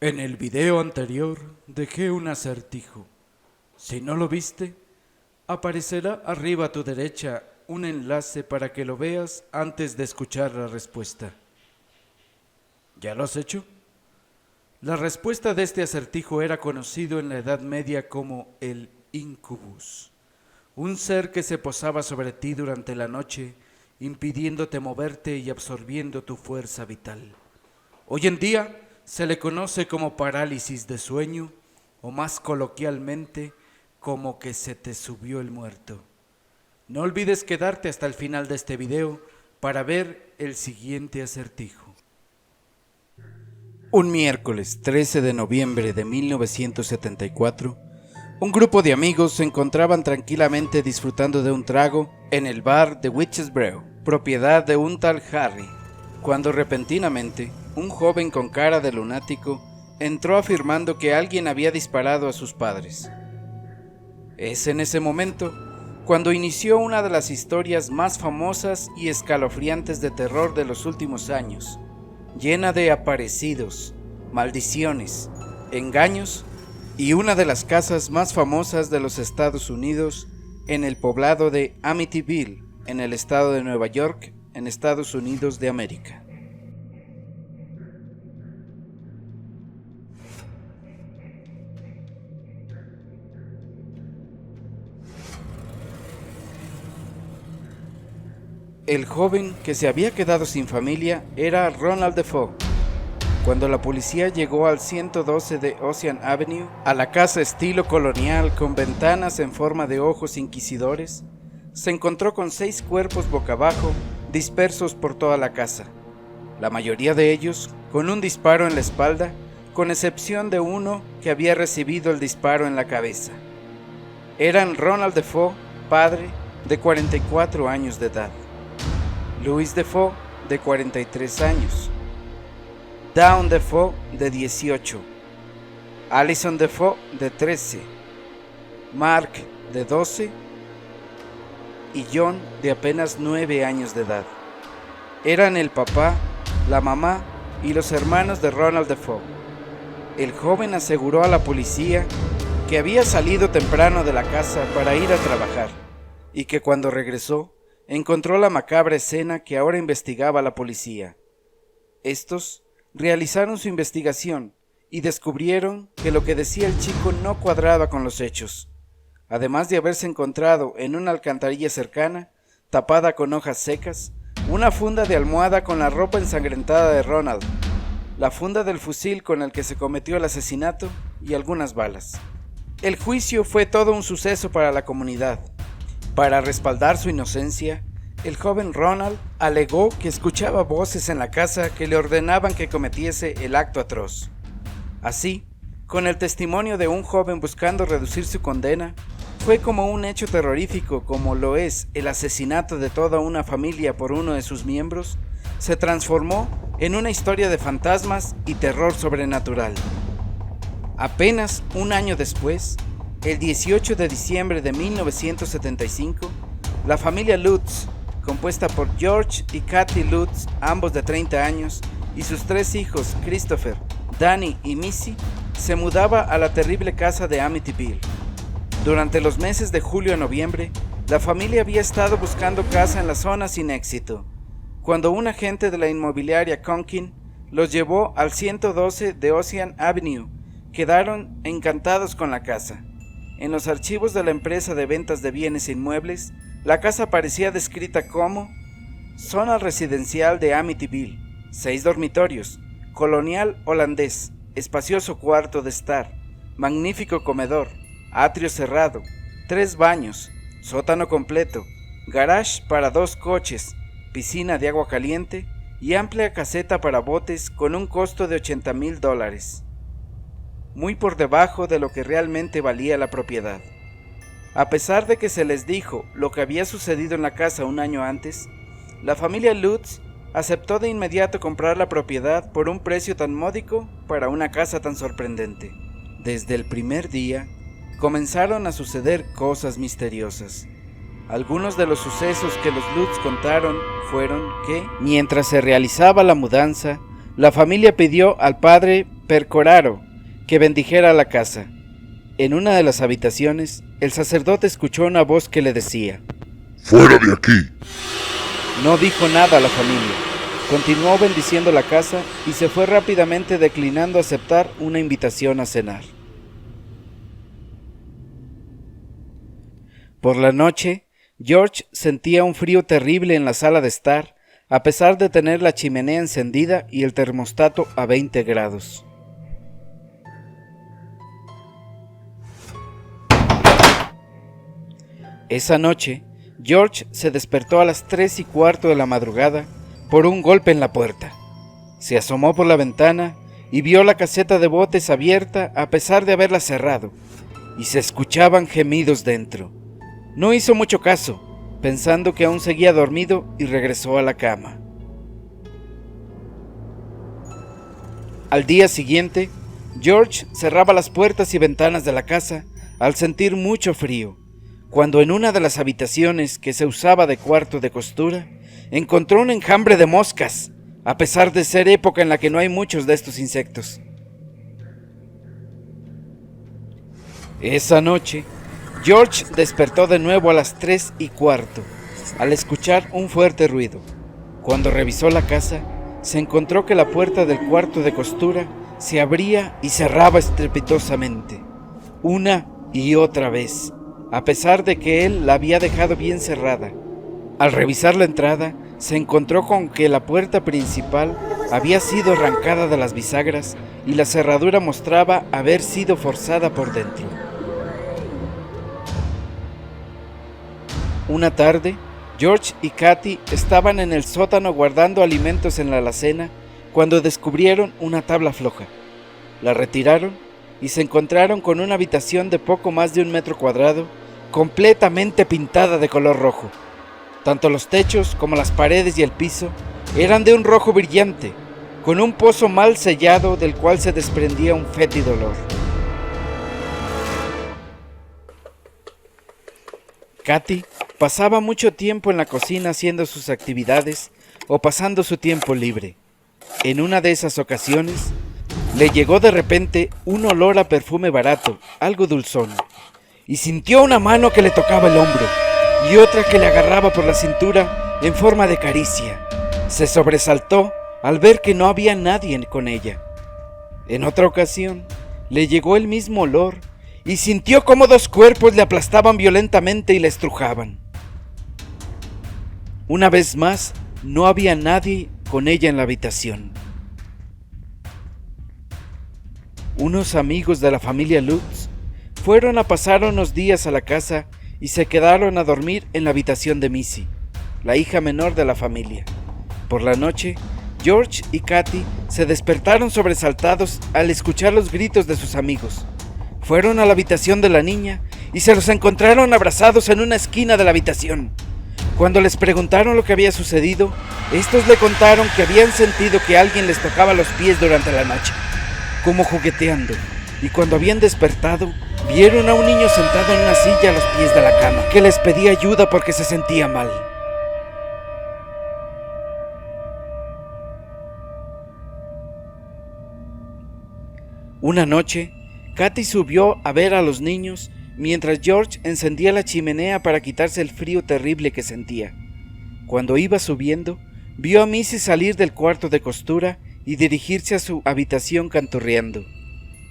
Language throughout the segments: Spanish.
En el video anterior dejé un acertijo. Si no lo viste, aparecerá arriba a tu derecha un enlace para que lo veas antes de escuchar la respuesta. ¿Ya lo has hecho? La respuesta de este acertijo era conocido en la Edad Media como el incubus, un ser que se posaba sobre ti durante la noche, impidiéndote moverte y absorbiendo tu fuerza vital. Hoy en día se le conoce como parálisis de sueño o más coloquialmente como que se te subió el muerto. No olvides quedarte hasta el final de este video para ver el siguiente acertijo. Un miércoles 13 de noviembre de 1974, un grupo de amigos se encontraban tranquilamente disfrutando de un trago en el bar de Witch's Brew, propiedad de un tal Harry, cuando repentinamente un joven con cara de lunático entró afirmando que alguien había disparado a sus padres. Es en ese momento cuando inició una de las historias más famosas y escalofriantes de terror de los últimos años, llena de aparecidos, maldiciones, engaños y una de las casas más famosas de los Estados Unidos en el poblado de Amityville, en el estado de Nueva York, en Estados Unidos de América. El joven que se había quedado sin familia era Ronald Defoe. Cuando la policía llegó al 112 de Ocean Avenue, a la casa estilo colonial con ventanas en forma de ojos inquisidores, se encontró con 6 cuerpos boca abajo dispersos por toda la casa, la mayoría de ellos con un disparo en la espalda, con excepción de uno que había recibido el disparo en la cabeza. Eran Ronald Defoe, padre, de 44 años de edad; Louis Defoe, de 43 años; Dawn Defoe, de 18; Allison Defoe, de 13; Mark, de 12; y John, de apenas 9 años de edad. Eran el papá, la mamá y los hermanos de Ronald Defoe. El joven aseguró a la policía que había salido temprano de la casa para ir a trabajar y que cuando regresó encontró la macabra escena que ahora investigaba la policía. Estos realizaron su investigación y descubrieron que lo que decía el chico no cuadraba con los hechos. Además de haberse encontrado en una alcantarilla cercana, tapada con hojas secas, una funda de almohada con la ropa ensangrentada de Ronald, la funda del fusil con el que se cometió el asesinato y algunas balas. El juicio fue todo un suceso para la comunidad. Para respaldar su inocencia, el joven Ronald alegó que escuchaba voces en la casa que le ordenaban que cometiese el acto atroz. Así, con el testimonio de un joven buscando reducir su condena, fue como un hecho terrorífico como lo es el asesinato de toda una familia por uno de sus miembros, se transformó en una historia de fantasmas y terror sobrenatural. Apenas un año después, el 18 de diciembre de 1975, la familia Lutz, compuesta por George y Kathy Lutz, ambos de 30 años, y sus 3 hijos, Christopher, Danny y Missy, se mudaba a la terrible casa de Amityville. Durante los meses de julio a noviembre, la familia había estado buscando casa en la zona sin éxito, cuando un agente de la inmobiliaria Conkin los llevó al 112 de Ocean Avenue. Quedaron encantados con la casa. En los archivos de la empresa de ventas de bienes inmuebles, la casa aparecía descrita como zona residencial de Amityville, 6 dormitorios, colonial holandés, espacioso cuarto de estar, magnífico comedor, atrio cerrado, 3 baños, sótano completo, garage para 2 coches, piscina de agua caliente y amplia caseta para botes con un costo de $80,000, muy por debajo de lo que realmente valía la propiedad. A pesar de que se les dijo lo que había sucedido en la casa un año antes, la familia Lutz aceptó de inmediato comprar la propiedad por un precio tan módico para una casa tan sorprendente. Desde el primer día, comenzaron a suceder cosas misteriosas. Algunos de los sucesos que los Lutz contaron fueron que, mientras se realizaba la mudanza, la familia pidió al padre Percoraro que bendijera la casa. En una de las habitaciones, el sacerdote escuchó una voz que le decía: ¡Fuera de aquí! No dijo nada a la familia. Continuó bendiciendo la casa y se fue rápidamente declinando aceptar una invitación a cenar. Por la noche, George sentía un frío terrible en la sala de estar, a pesar de tener la chimenea encendida y el termostato a 20 grados. Esa noche, George se despertó a las 3:15 de la madrugada por un golpe en la puerta. Se asomó por la ventana y vio la caseta de botes abierta a pesar de haberla cerrado, y se escuchaban gemidos dentro. No hizo mucho caso, pensando que aún seguía dormido, y regresó a la cama. Al día siguiente, George cerraba las puertas y ventanas de la casa al sentir mucho frío, cuando en una de las habitaciones que se usaba de cuarto de costura, encontró un enjambre de moscas, a pesar de ser época en la que no hay muchos de estos insectos. Esa noche, George despertó de nuevo a las 3:15, al escuchar un fuerte ruido. Cuando revisó la casa, se encontró que la puerta del cuarto de costura se abría y cerraba estrepitosamente, una y otra vez, a pesar de que él la había dejado bien cerrada. Al revisar la entrada, se encontró con que la puerta principal había sido arrancada de las bisagras y la cerradura mostraba haber sido forzada por dentro. Una tarde, George y Katy estaban en el sótano guardando alimentos en la alacena cuando descubrieron una tabla floja. La retiraron y se encontraron con una habitación de poco más de 1 metro cuadrado, completamente pintada de color rojo. Tanto los techos como las paredes y el piso eran de un rojo brillante, con un pozo mal sellado del cual se desprendía un fétido olor. Katy pasaba mucho tiempo en la cocina haciendo sus actividades o pasando su tiempo libre. En una de esas ocasiones, le llegó de repente un olor a perfume barato, algo dulzón, y sintió una mano que le tocaba el hombro y otra que le agarraba por la cintura en forma de caricia. Se sobresaltó al ver que no había nadie con ella. En otra ocasión, le llegó el mismo olor y sintió cómo 2 cuerpos le aplastaban violentamente y le estrujaban. Una vez más, no había nadie con ella en la habitación. Unos amigos de la familia Lutz fueron a pasar unos días a la casa y se quedaron a dormir en la habitación de Missy, la hija menor de la familia. Por la noche, George y Katy se despertaron sobresaltados al escuchar los gritos de sus amigos. Fueron a la habitación de la niña y se los encontraron abrazados en una esquina de la habitación. Cuando les preguntaron lo que había sucedido, estos le contaron que habían sentido que alguien les tocaba los pies durante la noche, como jugueteando, y cuando habían despertado, vieron a un niño sentado en una silla a los pies de la cama, que les pedía ayuda porque se sentía mal. Una noche, Katy subió a ver a los niños mientras George encendía la chimenea para quitarse el frío terrible que sentía. Cuando iba subiendo, vio a Missy salir del cuarto de costura y dirigirse a su habitación canturreando.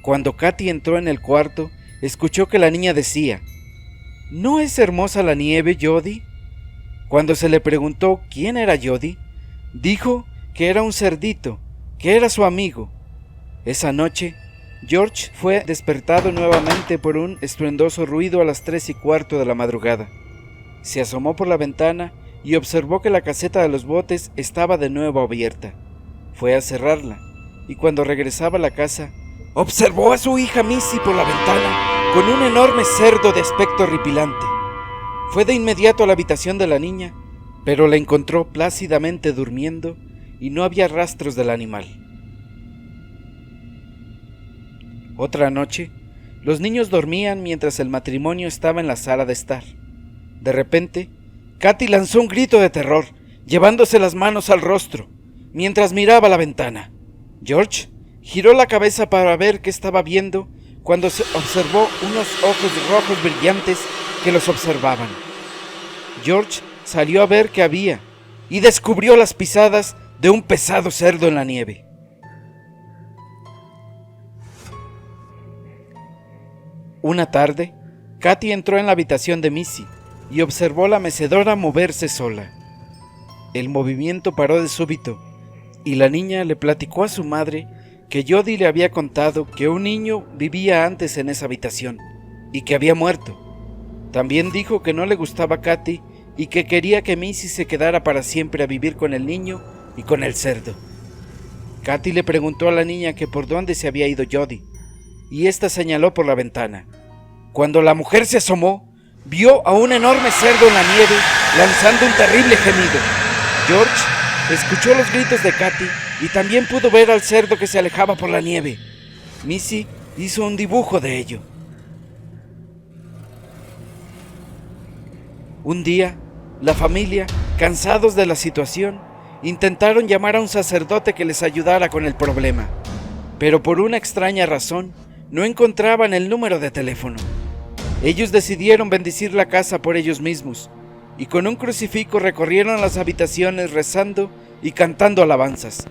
Cuando Katy entró en el cuarto, escuchó que la niña decía: ¿No es hermosa la nieve, Jody? Cuando se le preguntó quién era Jody, dijo que era un cerdito, que era su amigo. Esa noche, George fue despertado nuevamente por un estruendoso ruido a las 3:15 de la madrugada. Se asomó por la ventana y observó que la caseta de los botes estaba de nuevo abierta. Fue a cerrarla, y cuando regresaba a la casa, observó a su hija Missy por la ventana con un enorme cerdo de aspecto horripilante. Fue de inmediato a la habitación de la niña, pero la encontró plácidamente durmiendo y no había rastros del animal. Otra noche, los niños dormían mientras el matrimonio estaba en la sala de estar. De repente, Katy lanzó un grito de terror, llevándose las manos al rostro, mientras miraba la ventana. George, Giró la cabeza para ver qué estaba viendo cuando se observó unos ojos rojos brillantes que los observaban. George salió a ver qué había y descubrió las pisadas de un pesado cerdo en la nieve. Una tarde, Katy entró en la habitación de Missy y observó la mecedora moverse sola. El movimiento paró de súbito y la niña le platicó a su madre que Jody le había contado que un niño vivía antes en esa habitación y que había muerto. También dijo que no le gustaba a Katy y que quería que Missy se quedara para siempre a vivir con el niño y con el cerdo. Katy le preguntó a la niña que por dónde se había ido Jody, y ésta señaló por la ventana. Cuando la mujer se asomó, vio a un enorme cerdo en la nieve lanzando un terrible gemido. George escuchó los gritos de Katy y también pudo ver al cerdo que se alejaba por la nieve. Missy hizo un dibujo de ello. Un día, la familia, cansados de la situación, intentaron llamar a un sacerdote que les ayudara con el problema, pero por una extraña razón no encontraban el número de teléfono. Ellos decidieron bendecir la casa por ellos mismos, y con un crucifijo recorrieron las habitaciones rezando y cantando alabanzas,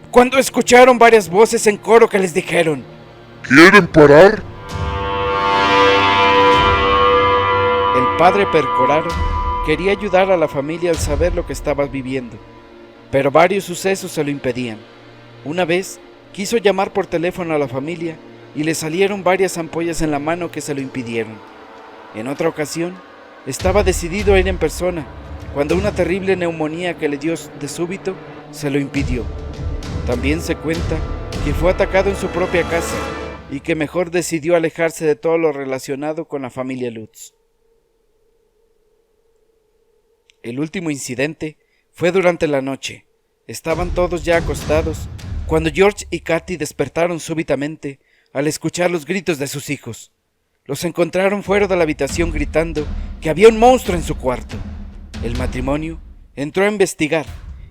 cuando escucharon varias voces en coro que les dijeron: ¿Quieren parar? El padre Percoraro quería ayudar a la familia al saber lo que estaba viviendo, pero varios sucesos se lo impedían. Una vez quiso llamar por teléfono a la familia y le salieron varias ampollas en la mano que se lo impidieron. En otra ocasión, estaba decidido a ir en persona, cuando una terrible neumonía que le dio de súbito se lo impidió. También se cuenta que fue atacado en su propia casa y que mejor decidió alejarse de todo lo relacionado con la familia Lutz. El último incidente fue durante la noche. Estaban todos ya acostados cuando George y Katy despertaron súbitamente al escuchar los gritos de sus hijos. Los encontraron fuera de la habitación gritando que había un monstruo en su cuarto. El matrimonio entró a investigar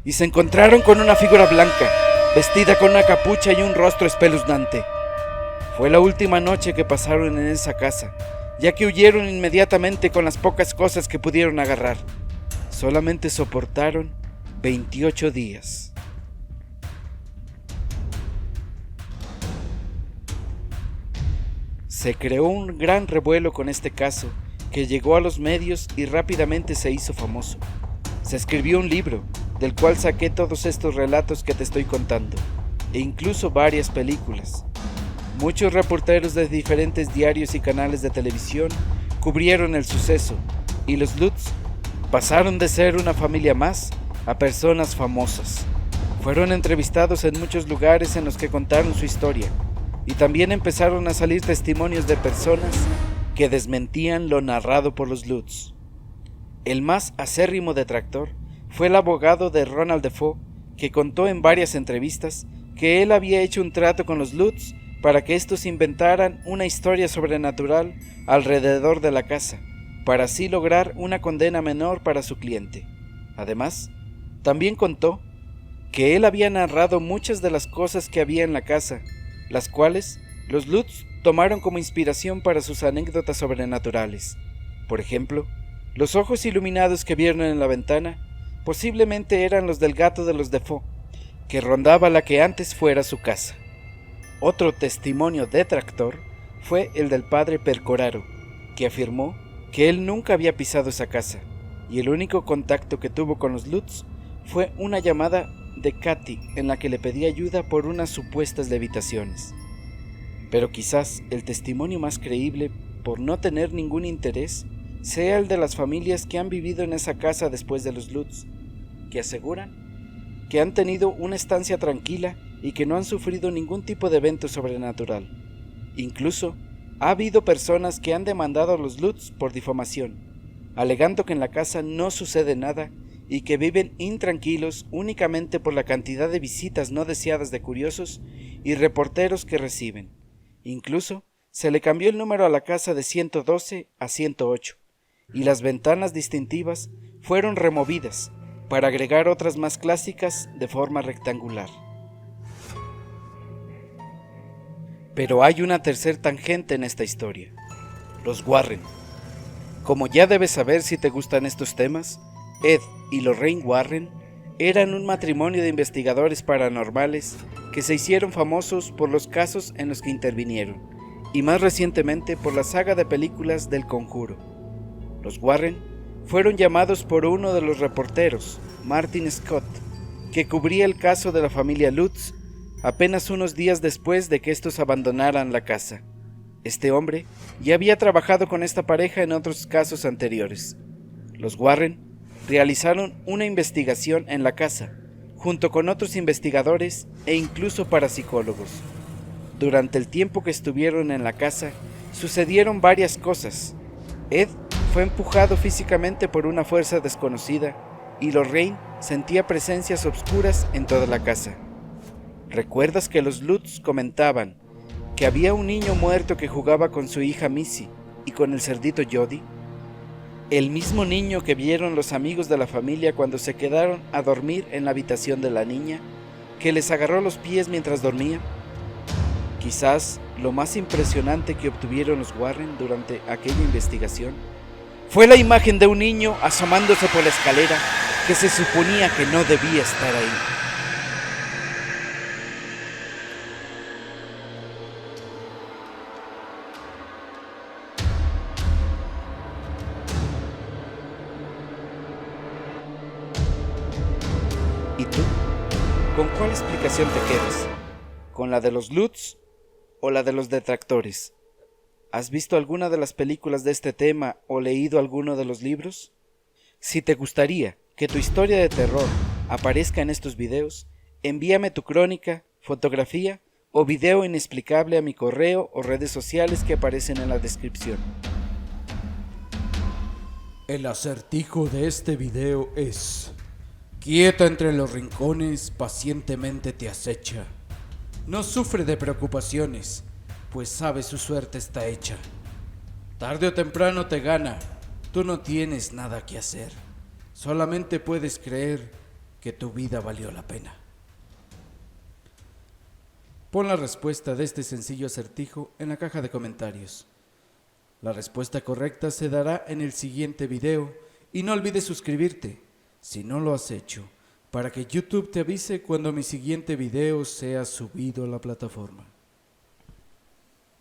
y se encontraron con una figura blanca, vestida con una capucha y un rostro espeluznante. Fue la última noche que pasaron en esa casa, ya que huyeron inmediatamente con las pocas cosas que pudieron agarrar. Solamente soportaron 28 días. Se creó un gran revuelo con este caso, que llegó a los medios y rápidamente se hizo famoso. Se escribió un libro, del cual saqué todos estos relatos que te estoy contando, e incluso varias películas. Muchos reporteros de diferentes diarios y canales de televisión cubrieron el suceso, y los Lutz pasaron de ser una familia más a personas famosas. Fueron entrevistados en muchos lugares en los que contaron su historia, y también empezaron a salir testimonios de personas que desmentían lo narrado por los Lutz. El más acérrimo detractor fue el abogado de Ronald Defoe, que contó en varias entrevistas que él había hecho un trato con los Lutz para que estos inventaran una historia sobrenatural alrededor de la casa, para así lograr una condena menor para su cliente. Además, también contó que él había narrado muchas de las cosas que había en la casa, las cuales los Lutz tomaron como inspiración para sus anécdotas sobrenaturales. Por ejemplo, los ojos iluminados que vieron en la ventana posiblemente eran los del gato de los Defoe, que rondaba la que antes fuera su casa. Otro testimonio detractor fue el del padre Percoraro, que afirmó que él nunca había pisado esa casa, y el único contacto que tuvo con los Lutz fue una llamada de Katy en la que le pedía ayuda por unas supuestas levitaciones. Pero quizás el testimonio más creíble, por no tener ningún interés, sea el de las familias que han vivido en esa casa después de los Lutz, que aseguran que han tenido una estancia tranquila y que no han sufrido ningún tipo de evento sobrenatural. Incluso ha habido personas que han demandado a los Lutz por difamación, alegando que en la casa no sucede nada y que viven intranquilos únicamente por la cantidad de visitas no deseadas de curiosos y reporteros que reciben. Incluso se le cambió el número a la casa de 112 a 108, y las ventanas distintivas fueron removidas para agregar otras más clásicas de forma rectangular. Pero hay una tercer tangente en esta historia: los Warren. Como ya debes saber si te gustan estos temas, Ed y Lorraine Warren eran un matrimonio de investigadores paranormales que se hicieron famosos por los casos en los que intervinieron, y más recientemente por la saga de películas del Conjuro. Los Warren fueron llamados por uno de los reporteros, Martin Scott, que cubría el caso de la familia Lutz apenas unos días después de que estos abandonaran la casa. Este hombre ya había trabajado con esta pareja en otros casos anteriores. Los Warren realizaron una investigación en la casa, junto con otros investigadores e incluso parapsicólogos. Durante el tiempo que estuvieron en la casa, sucedieron varias cosas. Ed fue empujado físicamente por una fuerza desconocida y Lorraine sentía presencias oscuras en toda la casa. ¿Recuerdas que los Lutz comentaban que había un niño muerto que jugaba con su hija Missy y con el cerdito Jody? El mismo niño que vieron los amigos de la familia cuando se quedaron a dormir en la habitación de la niña, que les agarró los pies mientras dormía. Quizás lo más impresionante que obtuvieron los Warren durante aquella investigación fue la imagen de un niño asomándose por la escalera que se suponía que no debía estar ahí. ¿Y tú? ¿Con cuál explicación te quedas? ¿Con la de los Lutz o la de los detractores? ¿Has visto alguna de las películas de este tema o leído alguno de los libros? Si te gustaría que tu historia de terror aparezca en estos videos, envíame tu crónica, fotografía o video inexplicable a mi correo o redes sociales que aparecen en la descripción. El acertijo de este video es: quieta entre los rincones, pacientemente te acecha. No sufre de preocupaciones, pues sabe su suerte está hecha. Tarde o temprano te gana, tú no tienes nada que hacer. Solamente puedes creer que tu vida valió la pena. Pon la respuesta de este sencillo acertijo en la caja de comentarios. La respuesta correcta se dará en el siguiente video y no olvides suscribirte, si no lo has hecho, para que YouTube te avise cuando mi siguiente video sea subido a la plataforma.